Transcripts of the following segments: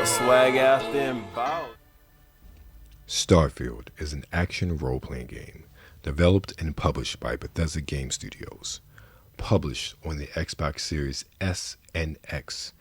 Swag out them bout. Starfield is an action role-playing game developed and published by Bethesda Game Studios, published on the Xbox Series S and X,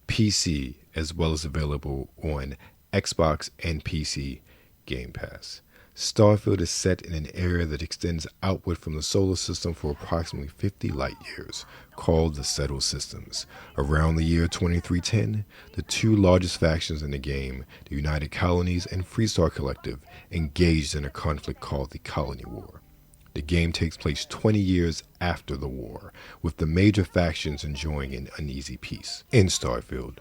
PC, as well as available on Xbox and PC Game Pass. Starfield is set in an area that extends outward from the solar system for approximately 50 light years, called the Settled Systems. Around the year 2310, the two largest factions in the game, the United Colonies and Freestar Collective, engaged in a conflict called the Colony War. The game takes place 20 years after the war, with the major factions enjoying an uneasy peace. In Starfield,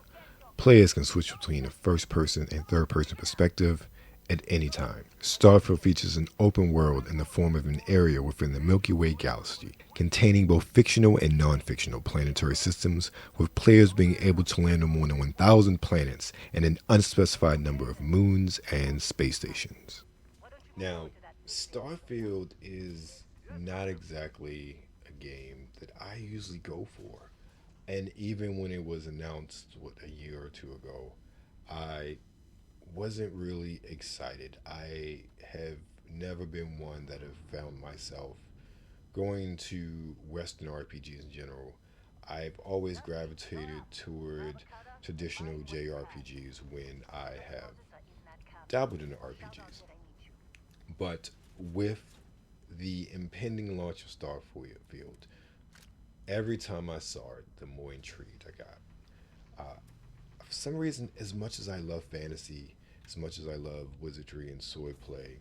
players can switch between a first-person and third-person perspective at any time. Starfield features an open world in the form of an area within the Milky Way galaxy, containing both fictional and non-fictional planetary systems, with players being able to land on more than 1,000 planets and an unspecified number of moons and space stations. Now, Starfield is not exactly a game that I usually go for. And even when it was announced, a year or two ago, I wasn't really excited. I have never been one that have found myself going to Western RPGs in general. I've always gravitated toward traditional JRPGs when I have dabbled in RPGs. But with the impending launch of Starfield, every time I saw it, the more intrigued I got. For some reason, as much as I love fantasy, as much as I love wizardry and swordplay,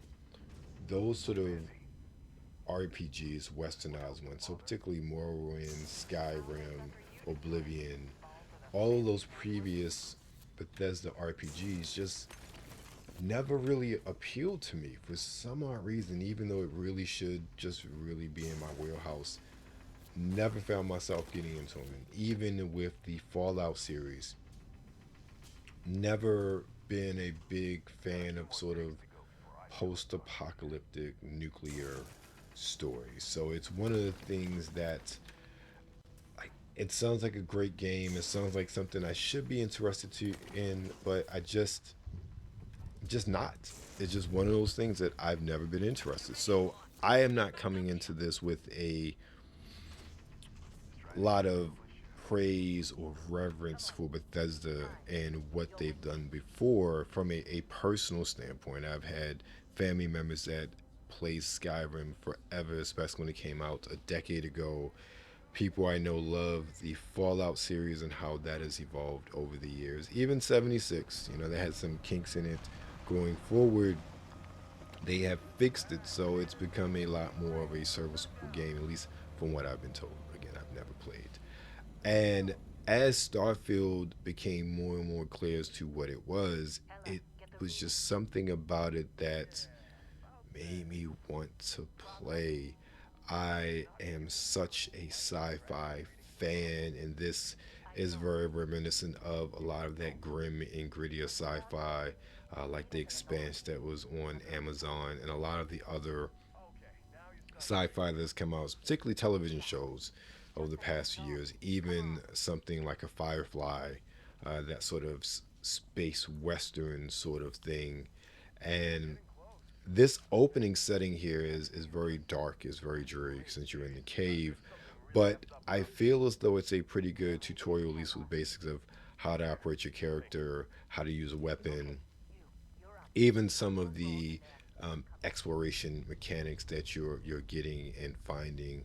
those sort of RPGs, westernized ones, so particularly Morrowind, Skyrim, Oblivion, all of those previous Bethesda RPGs just never really appealed to me for some odd reason, even though it really should just really be in my wheelhouse. Never found myself getting into them. And even with the Fallout series, never been a big fan of sort of post-apocalyptic nuclear stories. So it's one of the things that it sounds like a great game. It sounds like something I should be interested in, but just not. It's just one of those things that I've never been interested. So I am not coming into this with a lot of praise or reverence for Bethesda and what they've done before from a personal standpoint. I've had family members that played Skyrim forever, especially when it came out a decade ago. People I know love the Fallout series and how that has evolved over the years. Even 76, they had some kinks in it. Going forward, they have fixed it, so it's become a lot more of a serviceable game, at least from what I've been told. Again, I've never played. And as Starfield became more and more clear as to what it was just something about it that made me want to play. I am such a sci-fi fan, and this is very reminiscent of a lot of that grim and grittier sci-fi, like The Expanse that was on Amazon, and a lot of the other sci-fi that's come out, particularly television shows over the past few years. Even something like a Firefly, that sort of space western sort of thing, and this opening setting here is very dark, is very dreary since you're in the cave. But I feel as though it's a pretty good tutorial, at least with basics of how to operate your character, how to use a weapon, even some of the exploration mechanics that you're getting and finding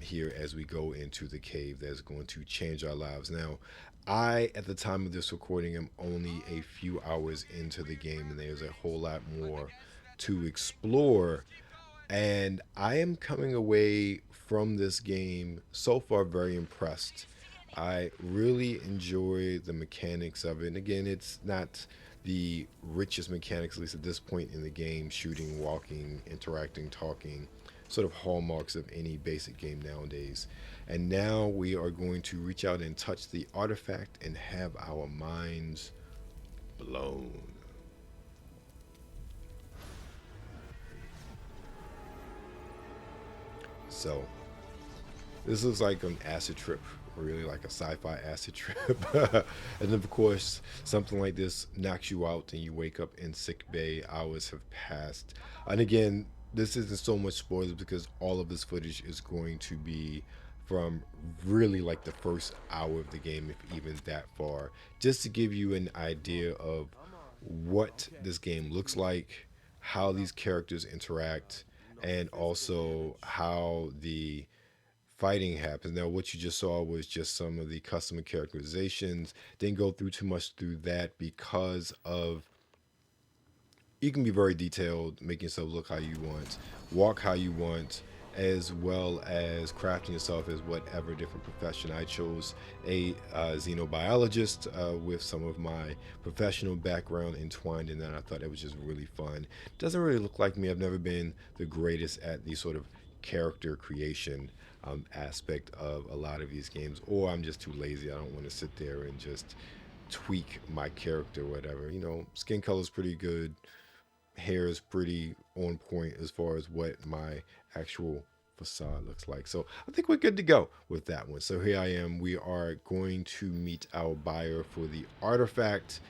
here as we go into the cave that's going to change our lives. Now, I at the time of this recording am only a few hours into the game, and there's a whole lot more to explore. And I am coming away from this game so far very impressed. I really enjoy the mechanics of it. And again, it's not the richest mechanics, at least at this point in the game: shooting, walking, interacting, talking, sort of hallmarks of any basic game nowadays. And now we are going to reach out and touch the artifact and have our minds blown. So this looks like an acid trip really like a sci-fi acid trip. And then of course something like this knocks you out and you wake up in sick bay. Hours have passed, and again, this isn't so much spoilers because all of this footage is going to be from really like the first hour of the game, if even that far, just to give you an idea of what this game looks like, how these characters interact, and also how the fighting happens. Now, what you just saw was just some of the custom characterizations. Didn't go through too much through that because of you can be very detailed, make yourself look how you want, walk how you want, as well as crafting yourself as whatever different profession. I chose a xenobiologist with some of my professional background entwined in that. I thought it was just really fun. Doesn't really look like me. I've never been the greatest at the sort of character creation aspect of a lot of these games, or I'm just too lazy. I don't want to sit there and just tweak my character or whatever. You know, skin color's pretty good, hair is pretty on point as far as what my actual facade looks like. So I think we're good to go with that one. So here I am. We are going to meet our buyer for the artifact,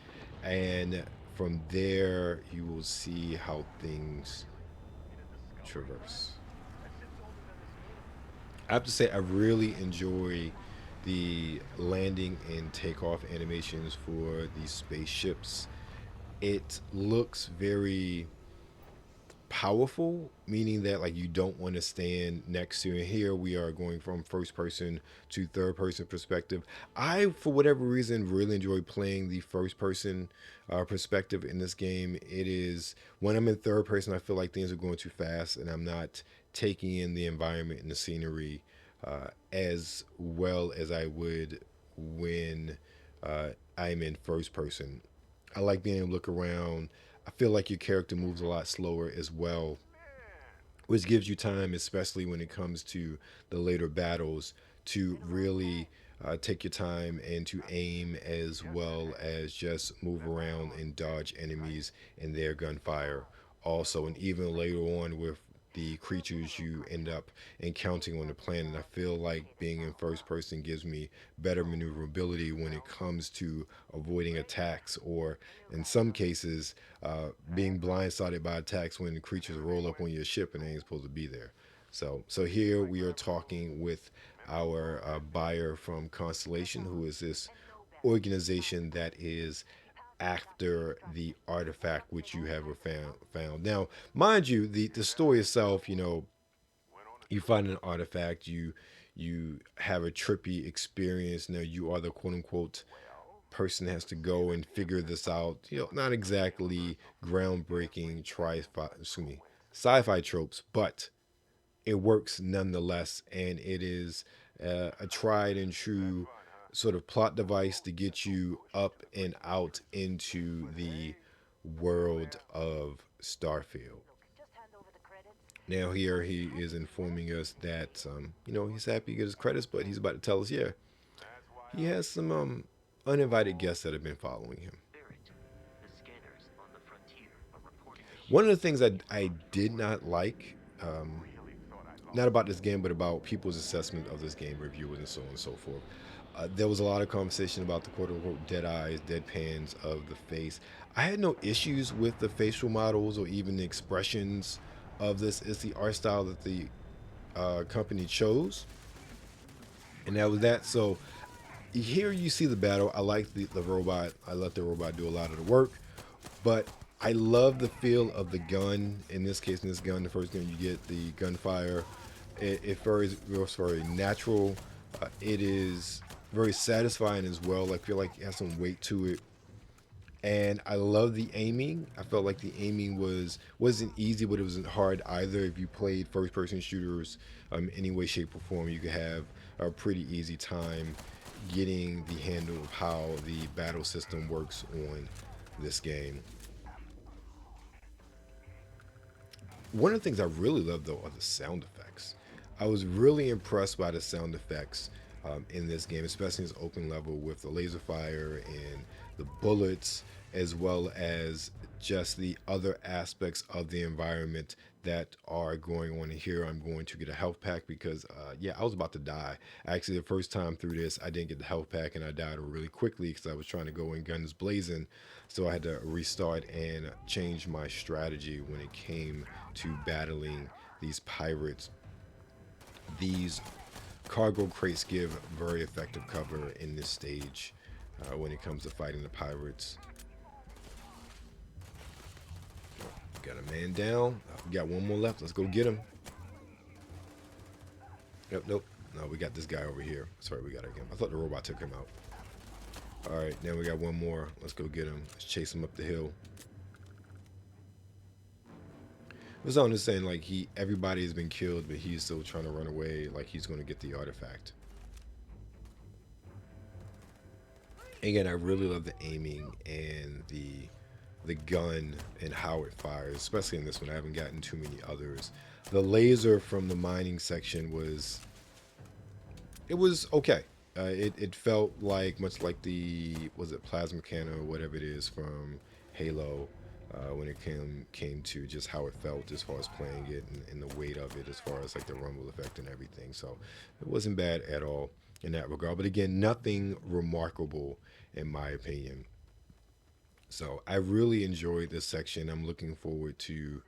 and from there you will see how things traverse. I have to say I really enjoy the landing and takeoff animations for these spaceships. It looks very powerful, meaning that like you don't want to stand next to. And here we are going from first person to third person perspective. I, for whatever reason, really enjoy playing the first person perspective in this game. It is when I'm in third person, I feel like things are going too fast and I'm not taking in the environment and the scenery as well as I would when I'm in first person. I like being able to look around. I feel like your character moves a lot slower as well, which gives you time, especially when it comes to the later battles, to really take your time and to aim as well as just move around and dodge enemies and their gunfire. Also, and even later on with the creatures you end up encountering on the planet, I feel like being in first person gives me better maneuverability when it comes to avoiding attacks, or in some cases, being blindsided by attacks when the creatures roll up on your ship and they ain't supposed to be there. So here we are talking with our buyer from Constellation, who is this organization that is after the artifact which you have found. Now, mind you, the story itself, you know, you find an artifact, you have a trippy experience. Now you are the quote unquote person that has to go and figure this out. You know, not exactly groundbreaking excuse me, sci-fi tropes, but it works nonetheless, and it is a tried and true sort of plot device to get you up and out into the world of Starfield. Now here he is informing us that you know, he's happy to get his credits, but he's about to tell us, yeah, he has some uninvited guests that have been following him. One of the things I did not like, not about this game, but about people's assessment of this game, reviewers and so on and so forth. There was a lot of conversation about the quote unquote dead eyes, dead pans of the face. I had no issues with the facial models or even the expressions of this. It's the art style that the company chose, and that was that. So here you see the battle. I like the robot. I let the robot do a lot of the work, but I love the feel of the gun. In this case, in this gun, the first gun you get, the gunfire, it feels very natural. It is very satisfying as well. I feel like it has some weight to it, and I love the aiming. I felt like the aiming wasn't easy, but it wasn't hard either. If you played first person shooters, any way, shape, or form, you could have a pretty easy time getting the handle of how the battle system works on this game. One of the things I really love though are the sound effects. I was really impressed by the sound effects in this game, especially in this open level with the laser fire and the bullets, as well as just the other aspects of the environment that are going on here. I'm going to get a health pack because, yeah, I was about to die. Actually, the first time through this, I didn't get the health pack and I died really quickly because I was trying to go in guns blazing. So I had to restart and change my strategy when it came to battling these pirates. These cargo crates give very effective cover in this stage when it comes to fighting the pirates. Got a man down. We got one more left. Let's go get him. Nope. No, we got this guy over here. Sorry, we got him. I thought the robot took him out. All right, now we got one more. Let's go get him. Let's chase him up the hill. It's on this saying like everybody has been killed, but he's still trying to run away. Like he's going to get the artifact. Again, I really love the aiming and the gun and how it fires, especially in this one. I haven't gotten too many others. The laser from the mining section was okay. It felt like much like was it plasma cannon or whatever it is from Halo, when it came to just how it felt as far as playing it and the weight of it as far as like the rumble effect and everything. So it wasn't bad at all in that regard. But again, nothing remarkable in my opinion. So I really enjoyed this section. I'm looking forward to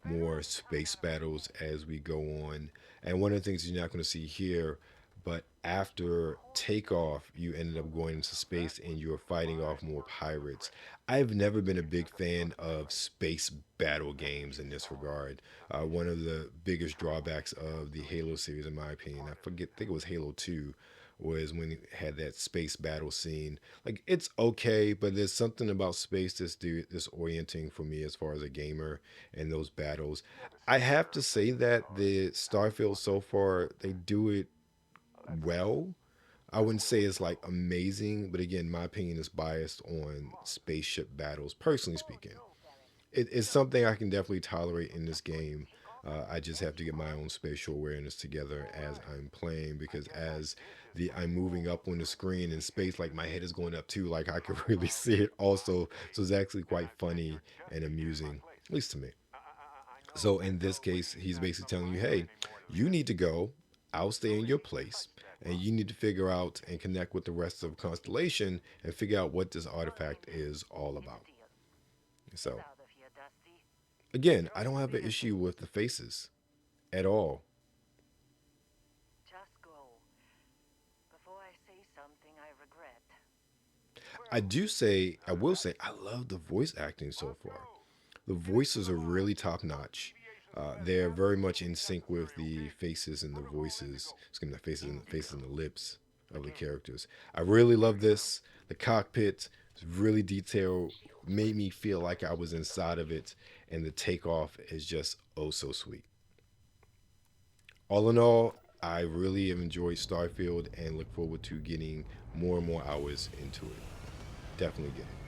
more space battles as we go on. And one of the things you're not going to see here, but after takeoff, you ended up going into space and you're fighting off more pirates. I've never been a big fan of space battle games in this regard. One of the biggest drawbacks of the Halo series, in my opinion, I think it was Halo 2, was when it had that space battle scene. Like it's okay, but there's something about space that's disorienting for me as far as a gamer and those battles. I have to say that the Starfield so far, they do it well. I wouldn't say it's like amazing, but again, my opinion is biased on spaceship battles, personally speaking. It's something I can definitely tolerate in this game. I just have to get my own spatial awareness together as I'm playing because as I'm moving up on the screen in space, like my head is going up too, like I can really see it also. So it's actually quite funny and amusing, at least to me. So in this case, he's basically telling you, hey, you need to go. I'll stay in your place. And you need to figure out and connect with the rest of Constellation and figure out what this artifact is all about. So, again, I don't have an issue with the faces at all. I will say, I love the voice acting so far. The voices are really top notch. They're very much in sync with the faces and the voices, excuse me, the faces and the lips of the characters. I really love this. The cockpit is really detailed, made me feel like I was inside of it, and the takeoff is just oh so sweet. All in all, I really have enjoyed Starfield and look forward to getting more and more hours into it. Definitely get it.